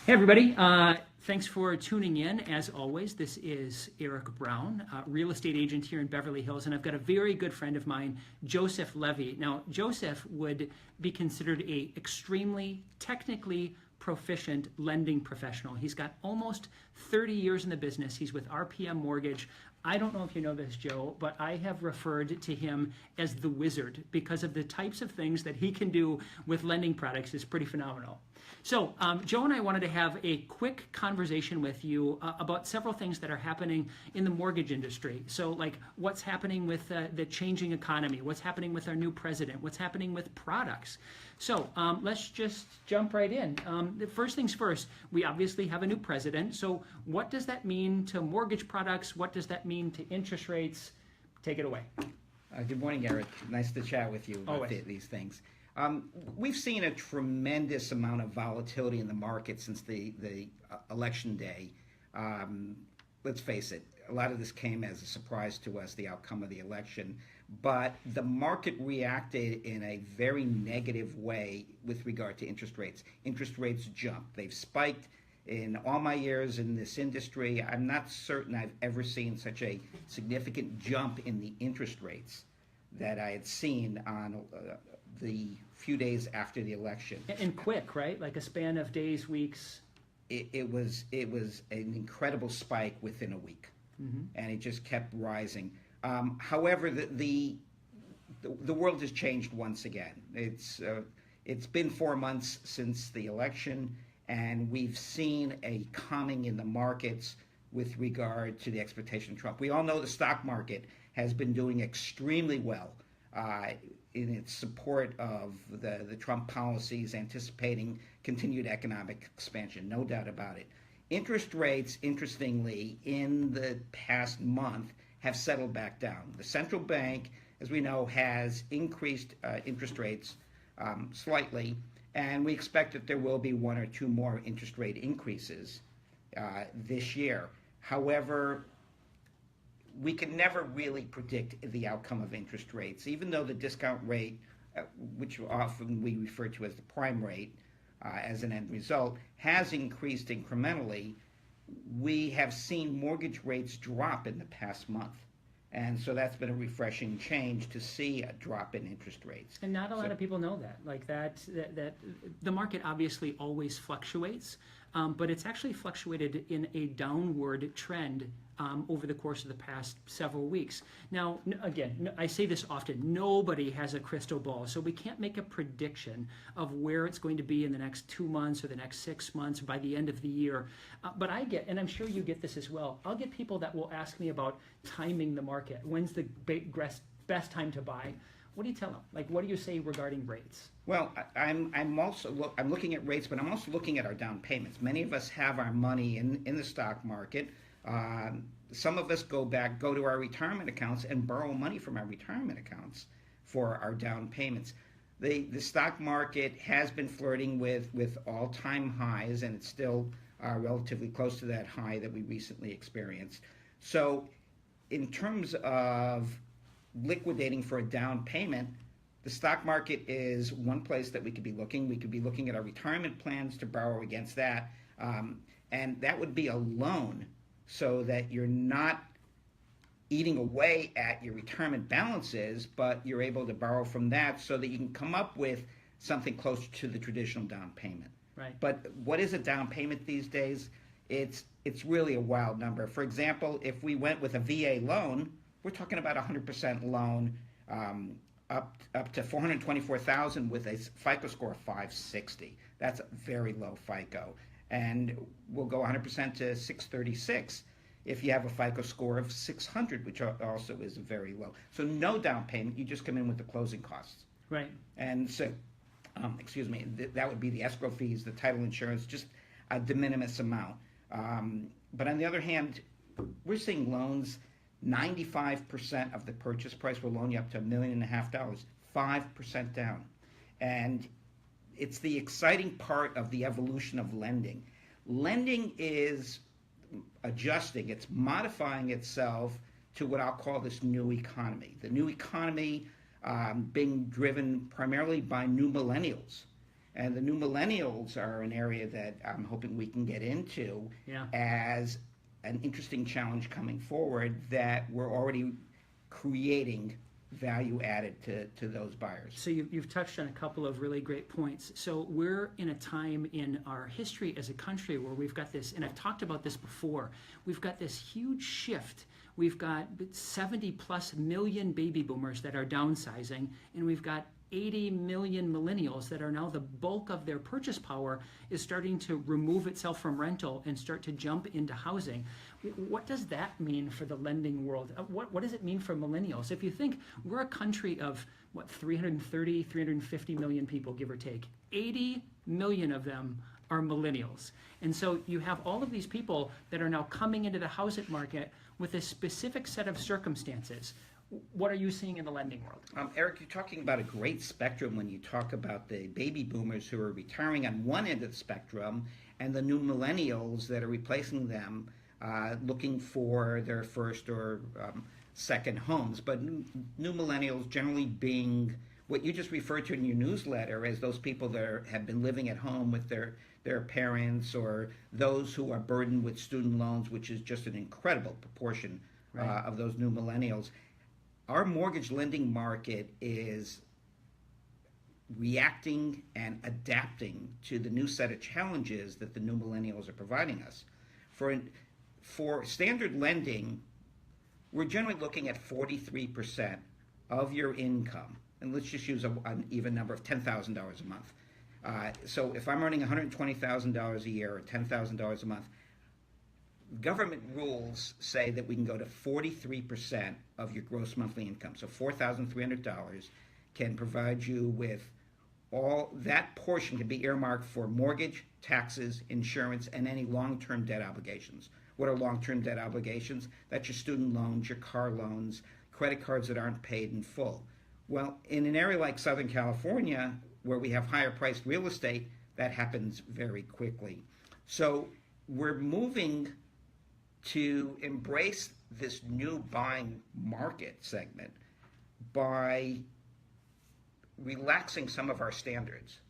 Hey everybody, thanks for tuning in. As always, this is Erik Brown, real estate agent here in Beverly Hills, and I've got a very good friend of mine, Joseph Levy. Now, Joseph would be considered a extremely technically proficient lending professional. He's got almost 30 years in the business. He's with RPM Mortgage. I don't know if you know this, Joe, but I have referred to him as the wizard because of the types of things that he can do with lending products is pretty phenomenal. So Joe and I wanted to have a quick conversation with you about several things that are happening in the mortgage industry. So like what's happening with the changing economy, what's happening with our new president, what's happening with products. So let's just jump right in. The first things first, we obviously have a new president. So what does that mean to mortgage products? What does that mean to interest rates? Take it away. Good morning, Erik. Nice to chat with you about these things. We've seen a tremendous amount of volatility in the market since the election day. Let's face it, a lot of this came as a surprise to us, the outcome of the election. But the market reacted in a very negative way with regard to interest rates. Interest rates jumped. They've spiked. In all my years in this industry, I'm not certain I've ever seen such a significant jump in the interest rates that I had seen on the few days after the election. And quick, right? Like a span of days, weeks. It was an incredible spike within a week, and it just kept rising. However, the world has changed once again. It's been 4 months since the election, and we've seen a calming in the markets with regard to the expectation of Trump. We all know the stock market has been doing extremely well in its support of the Trump policies, anticipating continued economic expansion, no doubt about it. Interest rates, interestingly, in the past month have settled back down. The central bank, as we know, has increased interest rates slightly, and we expect that there will be one or two more interest rate increases this year. However, we can never really predict the outcome of interest rates, even though the discount rate, which often we refer to as the prime rate as an end result, has increased incrementally. We have seen mortgage rates drop in the past month. And so that's been a refreshing change to see a drop in interest rates. And not a lot of people know that. Like that the market obviously always fluctuates, but it's actually fluctuated in a downward trend over the course of the past several weeks. Now, again, I say this often, nobody has a crystal ball, so we can't make a prediction of where it's going to be in the next 2 months or the next 6 months or by the end of the year. But I get, and I'm sure you get this as well, I'll get people that will ask me about timing the market. When's the best time to buy? What do you tell them? Like, what do you say regarding rates? Well, I'm looking at rates, but I'm also looking at our down payments. Many of us have our money in the stock market. Some of us go to our retirement accounts and borrow money from our retirement accounts for our down payments. The stock market has been flirting with all-time highs, and it's still relatively close to that high that we recently experienced. So in terms of liquidating for a down payment, the stock market is one place that we could be looking. We could be looking at our retirement plans to borrow against that, and that would be a loan, so that you're not eating away at your retirement balances, but you're able to borrow from that so that you can come up with something closer to the traditional down payment. Right. But what is a down payment these days? It's really a wild number. For example, if we went with a VA loan, we're talking about a 100% loan up to $424,000 with a FICO score of 560. That's a very low FICO. And we'll go 100% to 636 if you have a FICO score of 600, which also is very low. So no down payment, you just come in with the closing costs. Right. And so, that would be the escrow fees, the title insurance, just a de minimis amount. But on the other hand, we're seeing loans, 95% of the purchase price will loan you up to $1.5 million, 5% down. And it's the exciting part of the evolution of lending. Lending is adjusting, it's modifying itself to what I'll call this new economy. The new economy being driven primarily by new millennials. And the new millennials are an area that I'm hoping we can get into Yeah. as an interesting challenge coming forward that we're already creating value added to those buyers. So you've touched on a couple of really great points. So we're in a time in our history as a country where we've got this, and I've talked about this before, we've got this huge shift. We've got 70 plus million baby boomers that are downsizing, and we've got 80 million millennials that are now the bulk of their purchase power is starting to remove itself from rental and start to jump into housing. What does that mean for the lending world? What does it mean for millennials? If you think we're a country of, 330, 350 million people, give or take. 80 million of them are millennials. And so you have all of these people that are now coming into the housing market with a specific set of circumstances. What are you seeing in the lending world? Erik, you're talking about a great spectrum when you talk about the baby boomers who are retiring on one end of the spectrum and the new millennials that are replacing them, looking for their first or second homes. But new millennials generally being what you just referred to in your newsletter as those people that have been living at home with their parents, or those who are burdened with student loans, which is just an incredible proportion of those new millennials. Our mortgage lending market is reacting and adapting to the new set of challenges that the new millennials are providing us. For standard lending, we're generally looking at 43% of your income, and let's just use an even number of $10,000 a month. So if I'm earning $120,000 a year or $10,000 a month, government rules say that we can go to 43% of your gross monthly income. So $4,300 can provide you with all that portion can be earmarked for mortgage, taxes, insurance, and any long-term debt obligations. What are long-term debt obligations? That's your student loans, your car loans, credit cards that aren't paid in full. Well, in an area like Southern California, where we have higher priced real estate, that happens very quickly. So we're moving to embrace this new buying market segment by relaxing some of our standards.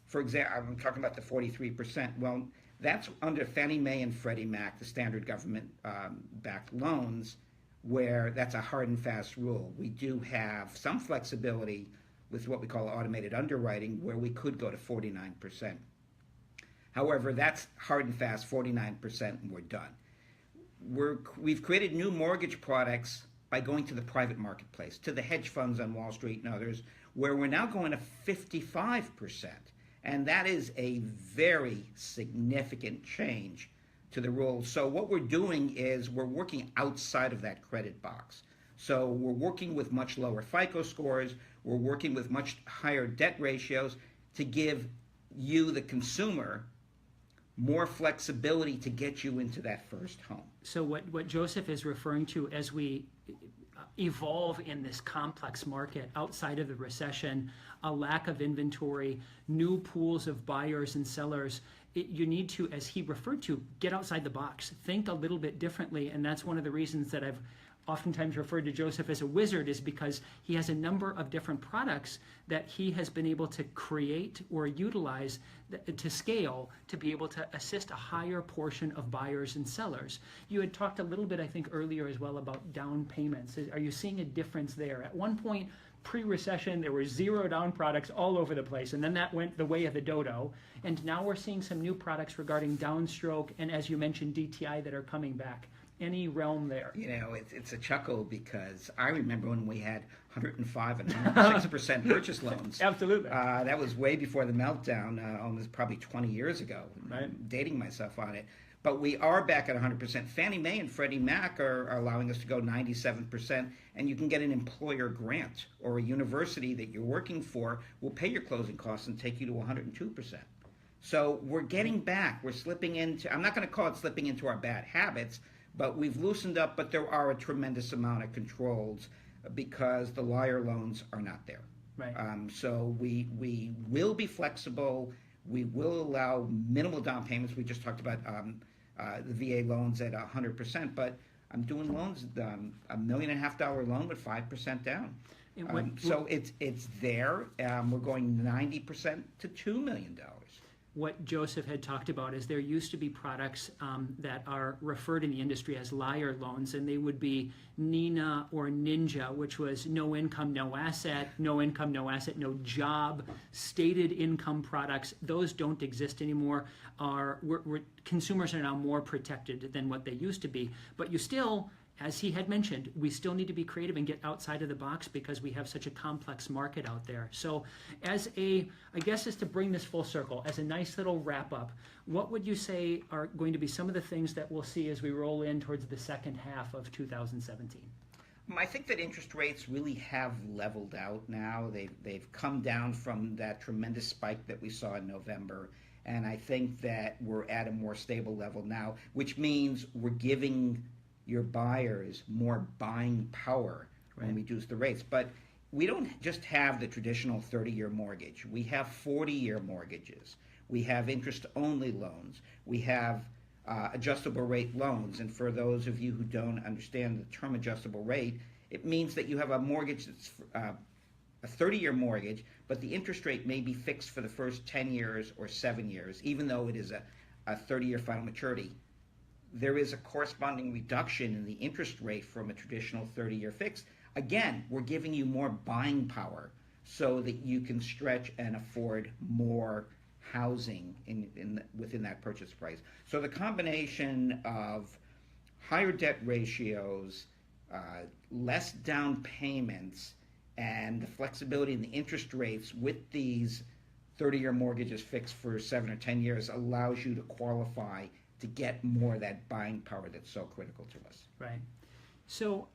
For example, I'm talking about the 43%. Well, that's under Fannie Mae and Freddie Mac, the standard government-backed loans, where that's a hard and fast rule. We do have some flexibility with what we call automated underwriting, where we could go to 49%. However, that's hard and fast, 49%, and we're done. We've created new mortgage products by going to the private marketplace, to the hedge funds on Wall Street and others, where we're now going to 55%. And that is a very significant change to the rules. So what we're doing is we're working outside of that credit box. So we're working with much lower FICO scores. We're working with much higher debt ratios to give you, the consumer, more flexibility to get you into that first home. So what Joseph is referring to as we evolve in this complex market outside of the recession, a lack of inventory, new pools of buyers and sellers, you need to, as he referred to, get outside the box, think a little bit differently. And that's one of the reasons that I've oftentimes referred to Joseph as a wizard, is because he has a number of different products that he has been able to create or utilize to scale to be able to assist a higher portion of buyers and sellers. You had talked a little bit, I think, earlier as well about down payments. Are you seeing a difference there? At one point, pre-recession, there were zero down products all over the place, and then that went the way of the dodo. And now we're seeing some new products regarding downstroke and, as you mentioned, DTI that are coming back. Any realm there? You know, it's a chuckle because I remember when we had 105 and 106% purchase loans. Absolutely. That was way before the meltdown, almost probably 20 years ago. Right. I'm dating myself on it. But we are back at 100%. Fannie Mae and Freddie Mac are allowing us to go 97%, and you can get an employer grant, or a university that you're working for will pay your closing costs and take you to 102%. So we're getting back. We're slipping into, I'm not going to call it slipping into our bad habits, but we've loosened up, but there are a tremendous amount of controls because the liar loans are not there. Right. So we will be flexible. We will allow minimal down payments. We just talked about the VA loans at 100%, but I'm doing loans, $1.5 million loan with 5% down. And what, So it's there. We're going 90% to $2 million. what Joseph had talked about is there used to be products that are referred in the industry as liar loans, and they would be Nina or Ninja, which was no income, no asset, no income, no asset, no job, stated income products. Those don't exist anymore. Consumers are now more protected than what they used to be, but you still, as he had mentioned, we still need to be creative and get outside of the box because we have such a complex market out there. So I guess is to bring this full circle, as a nice little wrap up, what would you say are going to be some of the things that we'll see as we roll in towards the second half of 2017? I think that interest rates really have leveled out now. They've come down from that tremendous spike that we saw in November. And I think that we're at a more stable level now, which means we're giving your buyers more buying power when we reduce the rates. But we don't just have the traditional 30-year mortgage. We have 40-year mortgages. We have interest-only loans. We have adjustable rate loans. And for those of you who don't understand the term adjustable rate, it means that you have a mortgage that's a 30-year mortgage, but the interest rate may be fixed for the first 10 years or 7 years, even though it is a 30-year final maturity. There is a corresponding reduction in the interest rate from a traditional 30-year fix. Again, we're giving you more buying power so that you can stretch and afford more housing within that purchase price. So the combination of higher debt ratios, less down payments, and the flexibility in the interest rates with these 30-year mortgages fixed for 7 or 10 years allows you to qualify to get more of that buying power that's so critical to us. Right. So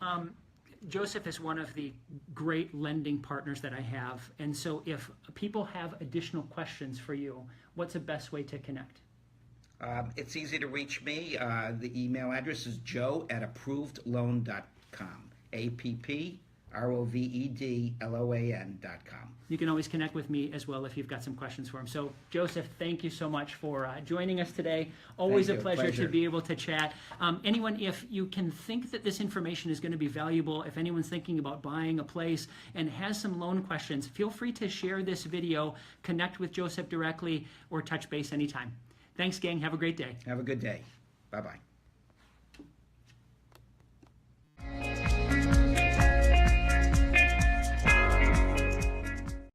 Joseph is one of the great lending partners that I have. And so if people have additional questions for you, what's the best way to connect? It's easy to reach me. The email address is joe@approvedloan.com. APPROVEDLOAN.com. You can always connect with me as well if you've got some questions for him. So, Joseph, thank you so much for joining us today. Always a pleasure to be able to chat. Anyone, if you can think that this information is going to be valuable, if anyone's thinking about buying a place and has some loan questions, feel free to share this video, connect with Joseph directly, or touch base anytime. Thanks, gang. Have a great day. Have a good day. Bye-bye.